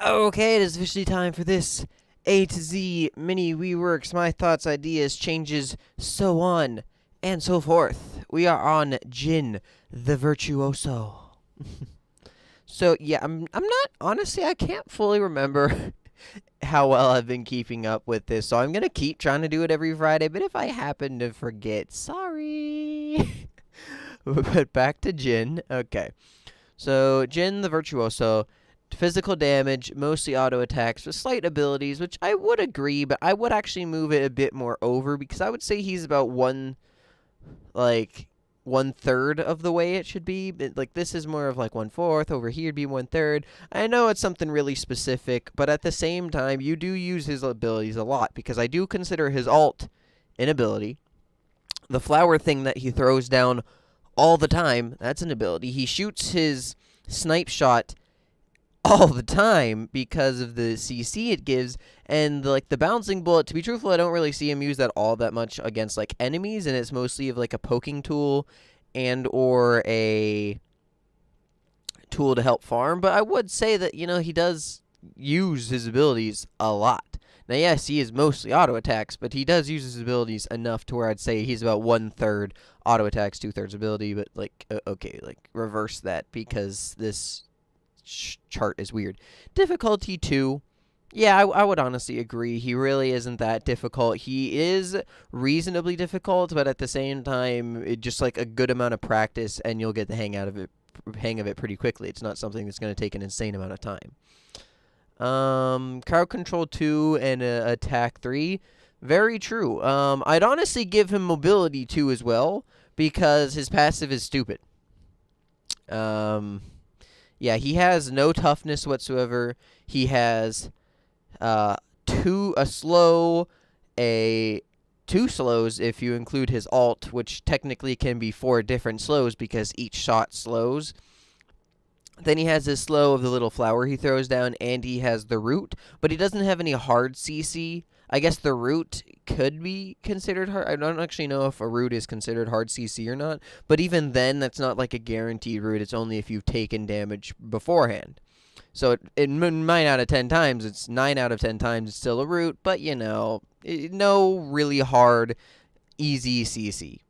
Okay, it is officially time for this A to Z mini reworks, my thoughts, ideas, changes, so on and so forth. We are on Jhin The Virtuoso. So yeah, I'm not honestly I can't fully remember how well I've been keeping up with this. So I'm gonna keep trying to do it every Friday, but if I happen to forget, sorry. But back to Jhin. Okay. So, Jhin the Virtuoso, physical damage, mostly auto attacks with slight abilities, which I would agree, but I would actually move it a bit more over because I would say he's about like, 1/3 of the way it should be. Like, this is more of like 1/4. Over here, would be 1/3. I know it's something really specific, but at the same time, you do use his abilities a lot because I do consider his ult an ability. The flower thing that he throws down all the time, that's an ability. He shoots his snipe shot all the time because of the CC it gives, and the bouncing bullet, to be truthful, I don't really see him use that all that much against like enemies, and it's mostly of like a poking tool and or a tool to help farm. But I would say that he does use his abilities a lot. Now, yes, he is mostly auto attacks, but he does use his abilities enough to where I'd say he's about 1/3 auto attacks, 2/3 ability. But like, okay, like reverse that because this chart is weird. Difficulty 2. Yeah, I would honestly agree. He really isn't that difficult. He is reasonably difficult, but at the same time, just like a good amount of practice, and you'll get the hang of it pretty quickly. It's not something that's going to take an insane amount of time. Crowd control 2 and attack 3. Very true. I'd honestly give him mobility 2 as well because his passive is stupid. Um, yeah, he has no toughness whatsoever. He has a slow, a two slows if you include his ult, which technically can be 4 different slows because each shot slows. Then he has his slow of the little flower he throws down, and he has the root, but he doesn't have any hard CC. I guess the root could be considered hard. I don't actually know if a root is considered hard CC or not, but even then, that's not like a guaranteed root. It's only if you've taken damage beforehand. So it 9 out of 10 times, it's 9 out of 10 times, it's still a root, but no really hard, easy CC.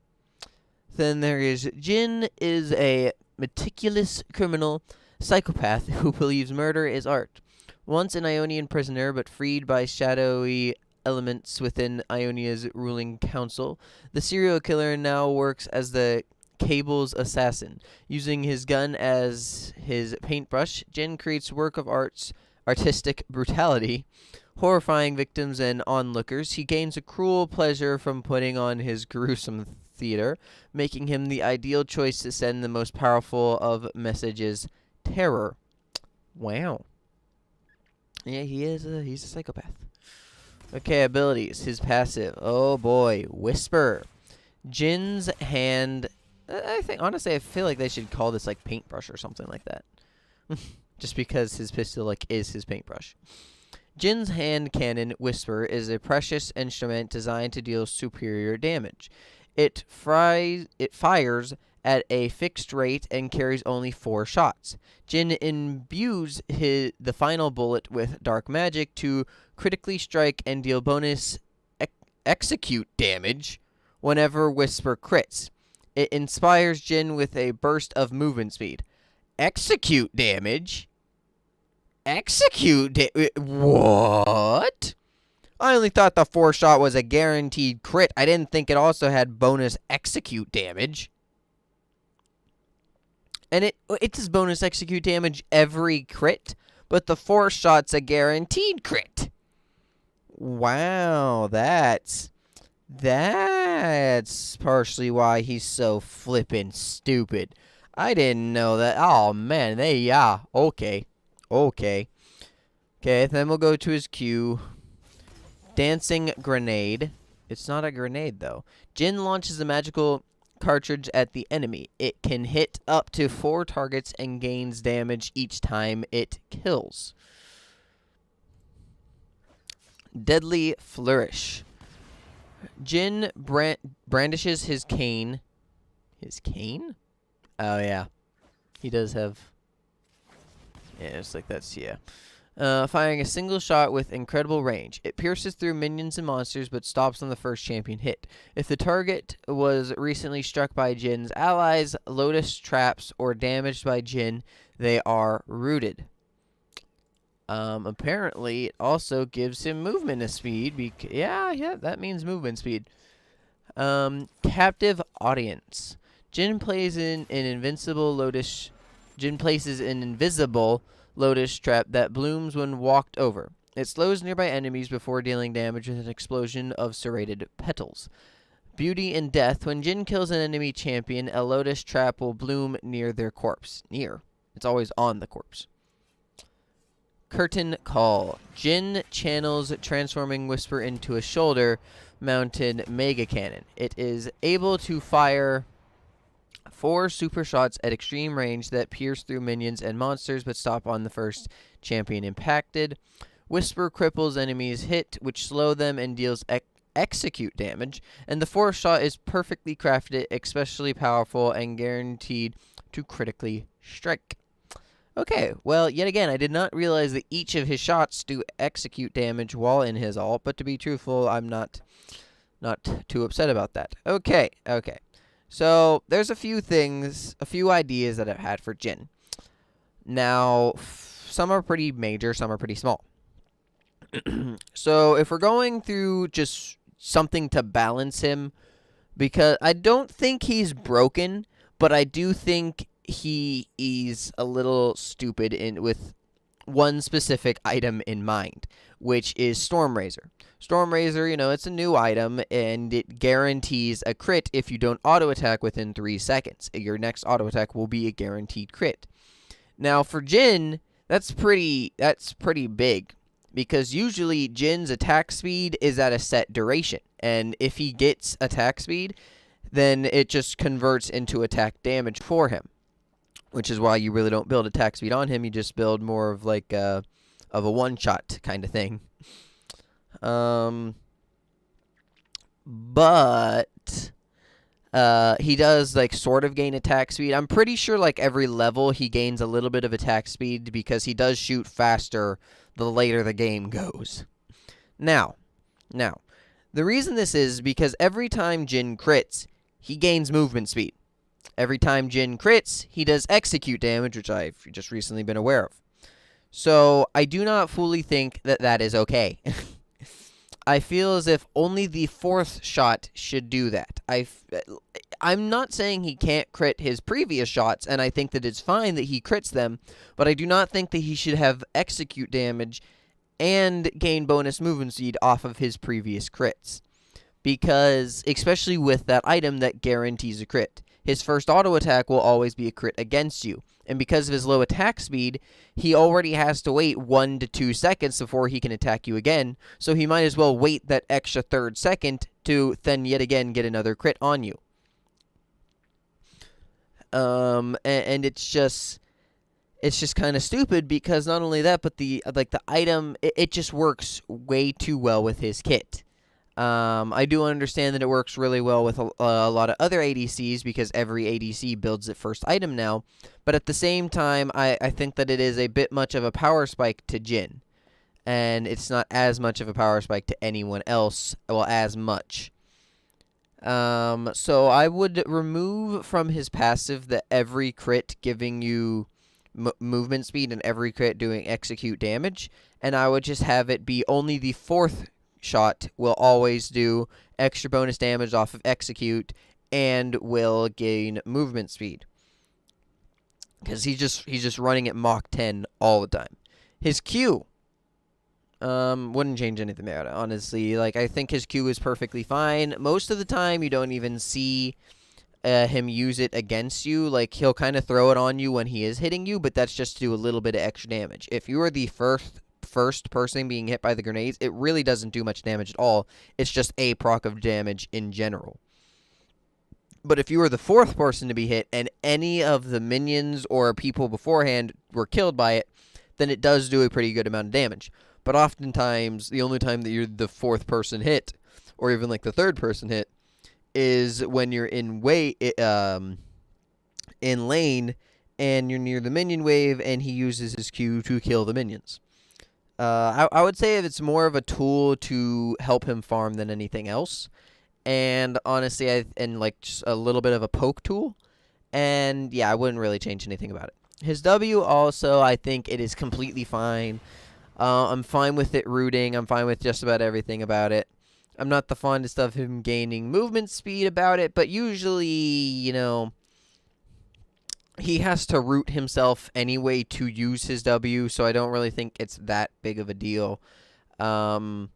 Then there is Jhin is a meticulous criminal psychopath who believes murder is art. Once an Ionian prisoner, but freed by shadowy elements within Ionia's ruling council, the serial killer now works as the Cable's assassin. Using his gun as his paintbrush, Jhin creates work of artistic brutality. Horrifying victims and onlookers, he gains a cruel pleasure from putting on his gruesome theater, making him the ideal choice to send the most powerful of messages, terror. Wow. Yeah, he's a psychopath. Okay, abilities. His passive. Oh boy, Whisper. Jin's hand. I think honestly, I feel like they should call this like paintbrush or something like that. Just because his pistol is his paintbrush. Jin's hand cannon Whisper is a precious instrument designed to deal superior damage. It fires at a fixed rate and carries only 4 shots. Jhin imbues the final bullet with dark magic to critically strike and deal bonus execute damage whenever Whisper crits. It inspires Jhin with a burst of movement speed. Execute damage? What? I only thought the 4 shot was a guaranteed crit. I didn't think it also had bonus execute damage. And it does bonus execute damage every crit, but the 4 shot's a guaranteed crit. Wow, that's partially why he's so flippin' stupid. I didn't know that. Oh man, okay. Okay, then we'll go to his Q. Dancing Grenade. It's not a grenade, though. Jhin launches a magical cartridge at the enemy. It can hit up to 4 targets and gains damage each time it kills. Deadly Flourish. Jhin brandishes his cane. His cane? Oh, yeah. He does have... Yeah, it's like that's... Yeah. firing a single shot with incredible range. It pierces through minions and monsters, but stops on the first champion hit. If the target was recently struck by Jhin's allies, Lotus traps, or damaged by Jhin, they are rooted. Apparently, it also gives him movement speed. Yeah, that means movement speed. Captive audience. Jhin places an invisible Lotus trap that blooms when walked over. It slows nearby enemies before dealing damage with an explosion of serrated petals. Beauty and death. When Jhin kills an enemy champion, a Lotus trap will bloom near their corpse. Near. It's always on the corpse. Curtain call. Jhin channels transforming Whisper into a shoulder-mounted mega cannon. It is able to fire 4 super shots at extreme range that pierce through minions and monsters but stop on the first champion impacted. Whisper cripples enemies hit, which slow them and deals execute damage. And the 4th shot is perfectly crafted, especially powerful, and guaranteed to critically strike. Okay, well, yet again, I did not realize that each of his shots do execute damage while in his ult, but to be truthful, I'm not too upset about that. Okay. So, there's a few ideas that I've had for Jhin. Now, some are pretty major, some are pretty small. So, if we're going through just something to balance him, because I don't think he's broken, but I do think he is a little stupid with one specific item in mind, which is Storm Razor. Storm Razor, it's a new item, and it guarantees a crit if you don't auto-attack within 3 seconds. Your next auto-attack will be a guaranteed crit. Now, for Jhin, that's pretty big, because usually Jin's attack speed is at a set duration, and if he gets attack speed, then it just converts into attack damage for him, which is why you really don't build attack speed on him. You just build more of like a one-shot kind of thing. But he does sort of gain attack speed. I'm pretty sure every level he gains a little bit of attack speed because he does shoot faster the later the game goes. Now, the reason this is because every time Jhin crits, he gains movement speed. Every time Jhin crits, he does execute damage, which I've just recently been aware of. So, I do not fully think that is okay. I feel as if only the 4th shot should do that. I'm not saying he can't crit his previous shots, and I think that it's fine that he crits them, but I do not think that he should have execute damage and gain bonus movement speed off of his previous crits. Because, especially with that item that guarantees a crit, his first auto attack will always be a crit against you. And because of his low attack speed, he already has to wait 1 to 2 seconds before he can attack you again. So he might as well wait that extra 3rd second to then yet again get another crit on you. And it's just kind of stupid because not only that, but the item, it just works way too well with his kit. I do understand that it works really well with a lot of other ADCs because every ADC builds its first item now. But at the same time, I think that it is a bit much of a power spike to Jhin. And it's not as much of a power spike to anyone else, well, as much. So I would remove from his passive the every crit giving you movement speed and every crit doing execute damage. And I would just have it be only the 4th shot will always do extra bonus damage off of execute and will gain movement speed. Because he's just running at Mach 10 all the time. His Q wouldn't change anything about it, honestly. I think his Q is perfectly fine. Most of the time, you don't even see him use it against you. He'll kind of throw it on you when he is hitting you, but that's just to do a little bit of extra damage. If you are the first person being hit by the grenades, it really doesn't do much damage at all. It's just a proc of damage in general. But if you were the 4th person to be hit and any of the minions or people beforehand were killed by it, then it does do a pretty good amount of damage. But oftentimes, the only time that you're the 4th person hit, or even the 3rd person hit, is when you're in lane and you're near the minion wave and he uses his Q to kill the minions. I would say it's more of a tool to help him farm than anything else. And honestly, and like just a little bit of a poke tool. And yeah, I wouldn't really change anything about it. His W also, I think it is completely fine. I'm fine with it rooting. I'm fine with just about everything about it. I'm not the fondest of him gaining movement speed about it, but usually, he has to root himself anyway to use his W, so I don't really think it's that big of a deal. And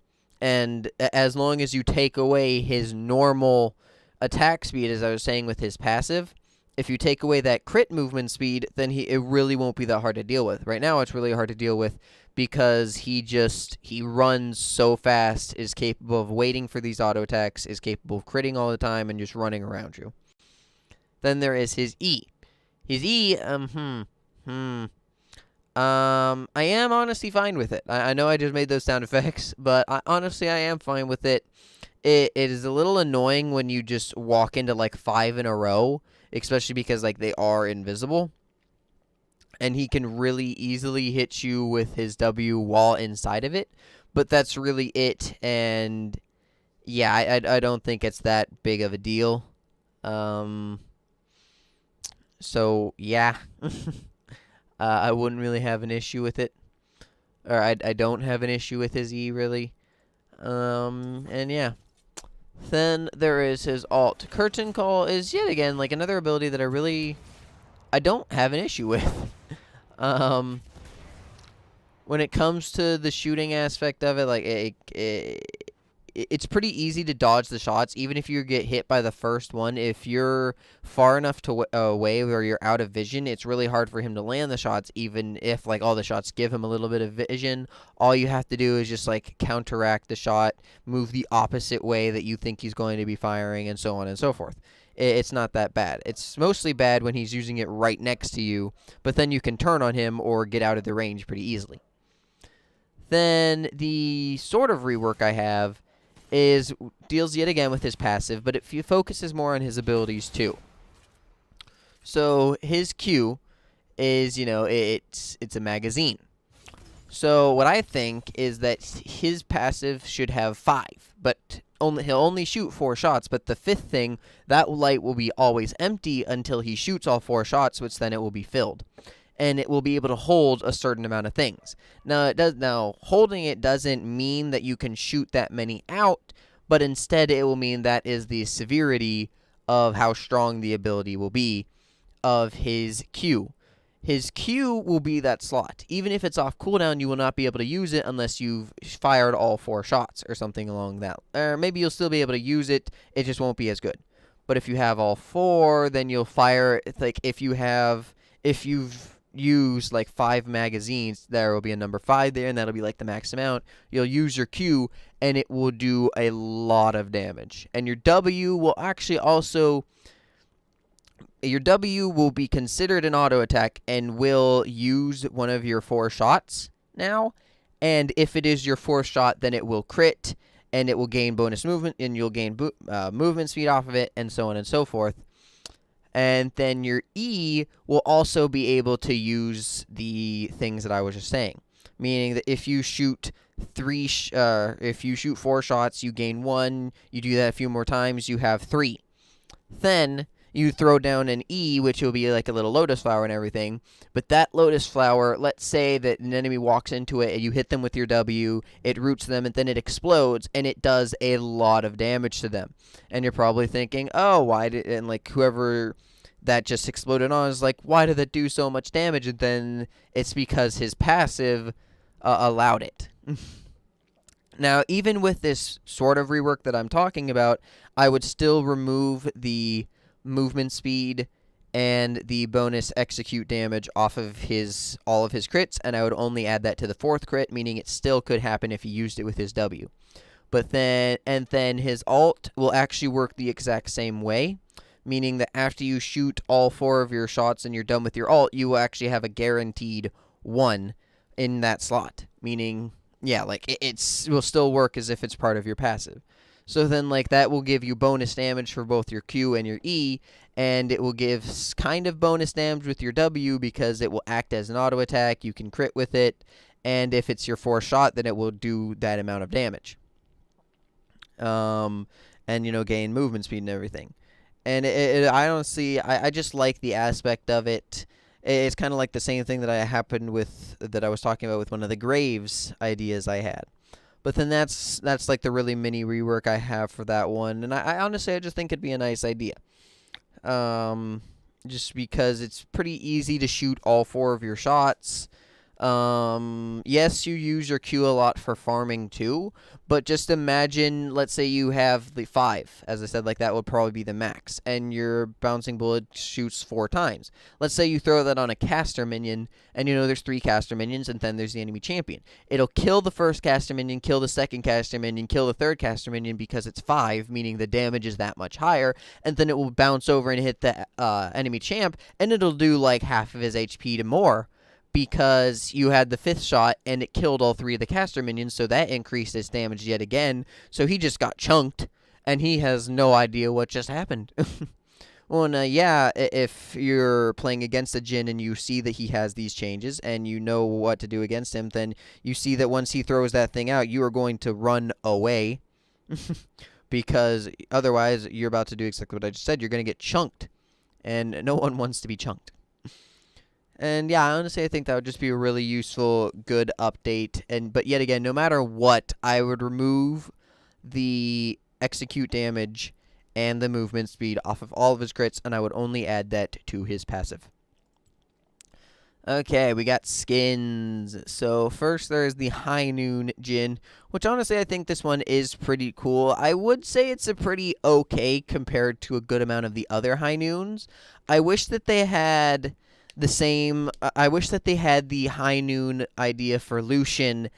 as long as you take away his normal attack speed, as I was saying with his passive, if you take away that crit movement speed, then it really won't be that hard to deal with. Right now, it's really hard to deal with because he runs so fast, is capable of waiting for these auto attacks, is capable of critting all the time, and just running around you. Then there is his E. His E, I am honestly fine with it. I know I just made those sound effects, but honestly, I am fine with it. It is a little annoying when you just walk into like 5 in a row, especially because like they are invisible. And he can really easily hit you with his W while inside of it. But that's really it. And yeah, I don't think it's that big of a deal. So yeah. I wouldn't really have an issue with it. Or I don't have an issue with his E, really. And yeah. Then there is his alt. Curtain Call is, yet again, like another ability that I don't have an issue with. When it comes to the shooting aspect of it, like, it's pretty easy to dodge the shots, even if you get hit by the first one. If you're far enough away where you're out of vision, it's really hard for him to land the shots, even if, like, all the shots give him a little bit of vision. All you have to do is just, like, counteract the shot, move the opposite way that you think he's going to be firing, and so on and so forth. It's not that bad. It's mostly bad when he's using it right next to you, but then you can turn on him or get out of the range pretty easily. Then the sort of rework I have deals yet again with his passive, but it focuses more on his abilities too. So his Q is, it's a magazine. So what I think is that his passive should have 5, but he'll only shoot 4 shots. But the 5th thing, that light will be always empty until he shoots all 4 shots, which then it will be filled. And it will be able to hold a certain amount of things. Now, holding it doesn't mean that you can shoot that many out, but instead it will mean that is the severity of how strong the ability will be of his Q. His Q will be that slot. Even if it's off cooldown, you will not be able to use it unless you've fired all 4 shots or something along that. Or maybe you'll still be able to use it, it just won't be as good. But if you have all 4, then you'll fire, like, if you've use like 5 magazines, there will be a number 5 there, and that'll be like the max amount. You'll use your Q, and it will do a lot of damage. And your W will actually also, your W will be considered an auto attack and will use one of your 4 shots now. And if it is your 4th shot, then it will crit, and it will gain bonus movement, and you'll gain movement speed off of it, and so on and so forth. And then your E will also be able to use the things that I was just saying. Meaning that if you shoot 4 shots, you gain 1. You do that a few more times, you have 3. Then you throw down an E, which will be like a little lotus flower and everything. But that lotus flower, let's say that an enemy walks into it and you hit them with your W, it roots them, and then it explodes, and it does a lot of damage to them. And you're probably thinking, oh, and like whoever that just exploded on is like, why did that do so much damage? And then it's because his passive allowed it. Now, even with this sort of rework that I'm talking about, I would still remove the movement speed and the bonus execute damage off of all of his crits, and I would only add that to the 4th crit, meaning it still could happen if he used it with his W. But then his alt will actually work the exact same way, meaning that after you shoot all 4 of your shots and you're done with your alt, you will actually have a guaranteed 1 in that slot, meaning, yeah, like it will still work as if it's part of your passive. So then, like, that will give you bonus damage for both your Q and your E, and it will give kind of bonus damage with your W because it will act as an auto attack. You can crit with it, and if it's your 4th shot, then it will do that amount of damage. And gain movement speed and everything. And I honestly, I just like the aspect of it. It's kind of like the same thing that I was talking about with one of the Graves ideas I had. But then that's like the really mini rework I have for that one, and I honestly, I just think it'd be a nice idea. Just because it's pretty easy to shoot all 4 of your shots. Yes, you use your Q a lot for farming too, but just imagine, let's say you have the 5. As I said, like that would probably be the max, and your bouncing bullet shoots 4 times. Let's say you throw that on a caster minion, and there's 3 caster minions, and then there's the enemy champion. It'll kill the 1st caster minion, kill the 2nd caster minion, kill the 3rd caster minion because it's 5, meaning the damage is that much higher, and then it will bounce over and hit the enemy champ, and it'll do like half of his HP to more, because you had the 5th shot and it killed all 3 of the caster minions, so that increased its damage yet again. So he just got chunked, and he has no idea what just happened. Well, yeah, if you're playing against a Jhin and you see that he has these changes and you know what to do against him, then you see that once he throws that thing out, you are going to run away. Because otherwise, you're about to do exactly what I just said. You're going to get chunked, and no one wants to be chunked. And yeah, honestly, I think that would just be a really useful, good update. But yet again, no matter what, I would remove the execute damage and the movement speed off of all of his crits, and I would only add that to his passive. Okay, we got skins. So first there is the High Noon Jhin, which honestly I think this one is pretty cool. I would say it's a pretty okay compared to a good amount of the other High Noons. I wish that they had the same. I wish that they had the High Noon idea for Lucian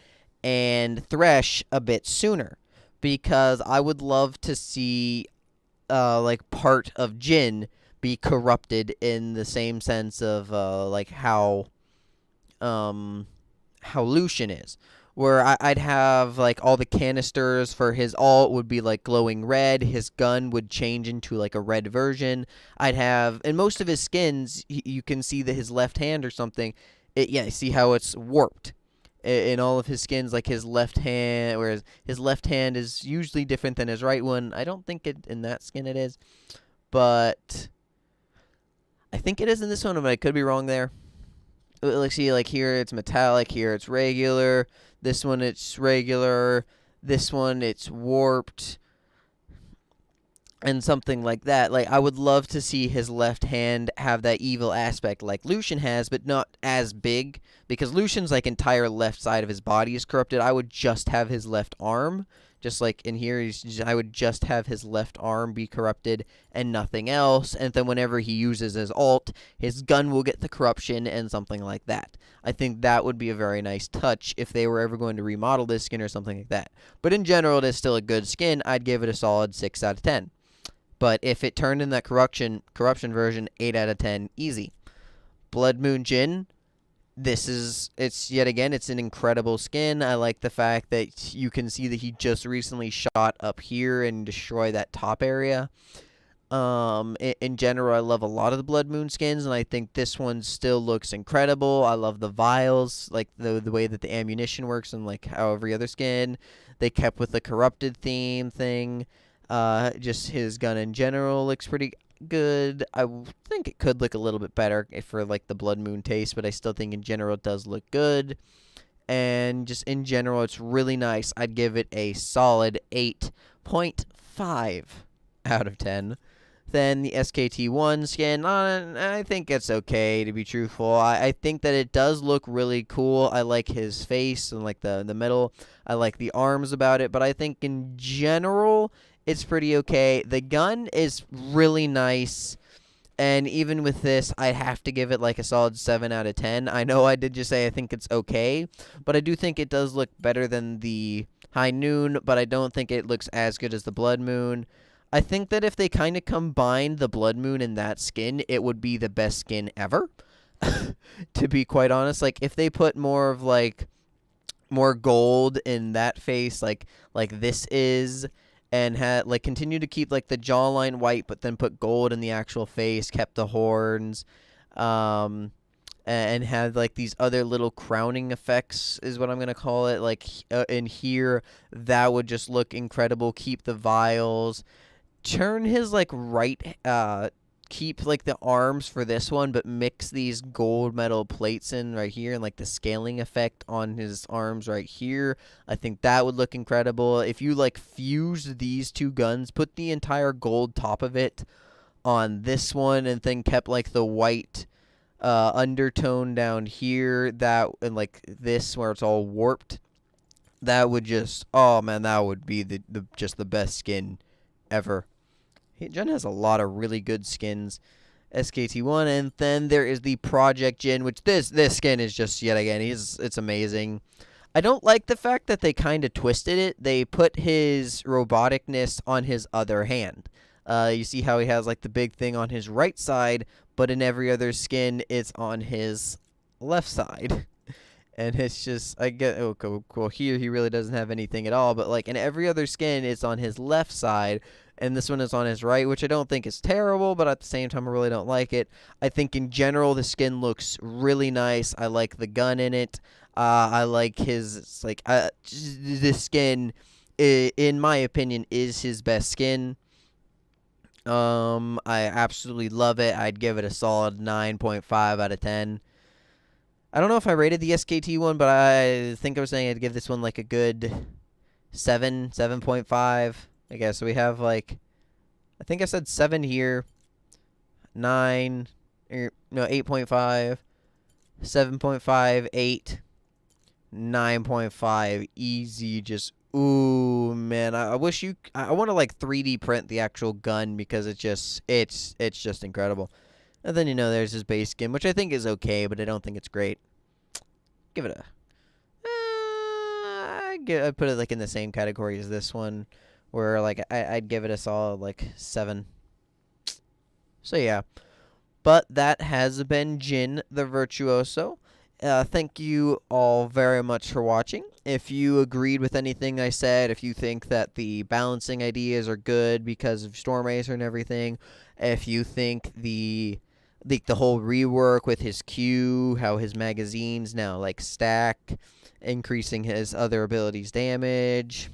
and Thresh a bit sooner, because I would love to see like part of Jhin be corrupted in the same sense of like how Lucian is, where I'd have like all the canisters for his ult would be like glowing red. His gun would change into like a red version. I'd have, in most of his skins, you can see that his left hand or something. Yeah, see how it's warped in all of his skins, like his left hand, whereas his left hand is usually different than his right one. I don't think in that skin it is, but I think it is in this one, but I could be wrong there. Let's see, like here it's metallic, here it's regular. This one it's regular. This one it's warped. And something like that. Like, I would love to see his left hand have that evil aspect like Lucian has, but not as big. Because Lucian's, like, entire left side of his body is corrupted. I would just have his left arm. Just like in here, I would just have his left arm be corrupted and nothing else. And then whenever he uses his ult, his gun will get the corruption and something like that. I think that would be a very nice touch if they were ever going to remodel this skin or something like that. But in general, it is still a good skin. I'd give it a solid 6 out of 10. But if it turned in that corruption version, 8 out of 10, easy. Blood Moon Jhin. It's yet again, it's an incredible skin. I like the fact that you can see that he just recently shot up here and destroyed that top area. In general, I love a lot of the Blood Moon skins, and I think this one still looks incredible. I love the vials, like the way that the ammunition works, and like how every other skin, they kept with the corrupted theme thing. Just his gun in general looks pretty good. I think it could look a little bit better for like the Blood Moon taste, but I still think in general it does look good. And just in general, it's really nice. I'd give it a solid 8.5 out of 10. Then the SKT1 skin, I think it's okay, to be truthful. I think that it does look really cool. I like his face and like the metal. I like the arms about it, but I think in general it's pretty okay. The gun is really nice, and even with this, I'd have to give it like a solid 7 out of 10. I know I did just say I think it's okay, but I do think it does look better than the High Noon, but I don't think it looks as good as the Blood Moon. I think that if they kind of combined the Blood Moon and that skin, it would be the best skin ever, to be quite honest. Like, if they put more of, like, more gold in that face, like this is, and had like continue to keep like the jawline white, but then put gold in the actual face, kept the horns, and have like these other little crowning effects is what I'm gonna call it. Like in here, that would just look incredible. Keep the vials, turn his like right keep like the arms for this one, but mix these gold metal plates in right here and like the scaling effect on his arms right here. I think that would look incredible. If you like fuse these two guns, put the entire gold top of it on this one, and then kept like the white undertone down here, that and like this where it's all warped, that would just, oh man, that would be the just the best skin ever. Jhin has a lot of really good skins. SKT1, and then there is the Project Jhin, which this skin is just yet again, it's amazing. I don't like the fact that they kind of twisted it. They put his roboticness on his other hand. You see how he has like the big thing on his right side, but in every other skin it's on his left side. And it's just, I get, oh, cool. Here he really doesn't have anything at all, but like in every other skin it's on his left side, and this one is on his right, which I don't think is terrible, but at the same time I really don't like it. I think in general the skin looks really nice. I like the gun in it. I like his, like, this skin, in my opinion, is his best skin. I absolutely love it. I'd give it a solid 9.5 out of 10. I don't know if I rated the SKT one, but I think I was saying I'd give this one like a good 7.5. I guess so we have like, I think I said 7 here, 9, no, 8.5, 7.5, 8, 9.5, easy. Just, ooh man, I wish I want to like 3D print the actual gun, because it's just incredible. And then, there's his base skin, which I think is okay, but I don't think it's great. Give it a, I'd put it like in the same category as this one, where like I'd give it a solid like 7. So yeah, but that has been Jhin the Virtuoso. Thank you all very much for watching. If you agreed with anything I said, if you think that the balancing ideas are good because of Storm Acer and everything, if you think the whole rework with his Q, how his magazines now like stack, increasing his other abilities damage,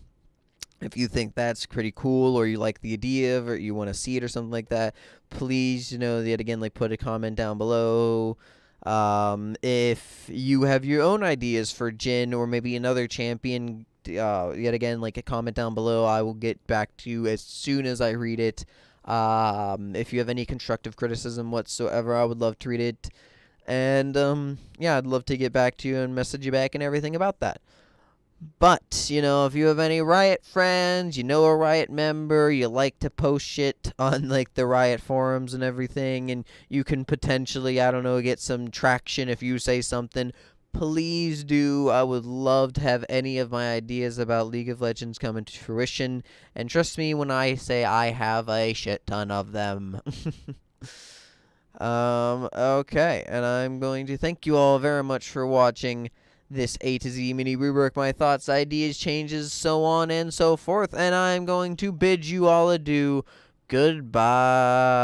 if you think that's pretty cool, or you like the idea of, or you want to see it or something like that, please, yet again, like, put a comment down below. If you have your own ideas for Jhin or maybe another champion, yet again, like, a comment down below. I will get back to you as soon as I read it. If you have any constructive criticism whatsoever, I would love to read it. And, yeah, I'd love to get back to you and message you back and everything about that. But, if you have any Riot friends, a Riot member, you like to post shit on, like, the Riot forums and everything, and you can potentially, I don't know, get some traction if you say something, please do. I would love to have any of my ideas about League of Legends come into fruition, and trust me when I say I have a shit ton of them. Okay, and I'm going to thank you all very much for watching this A to Z mini rework, my thoughts, ideas, changes, so on and so forth, and I'm going to bid you all adieu. Goodbye.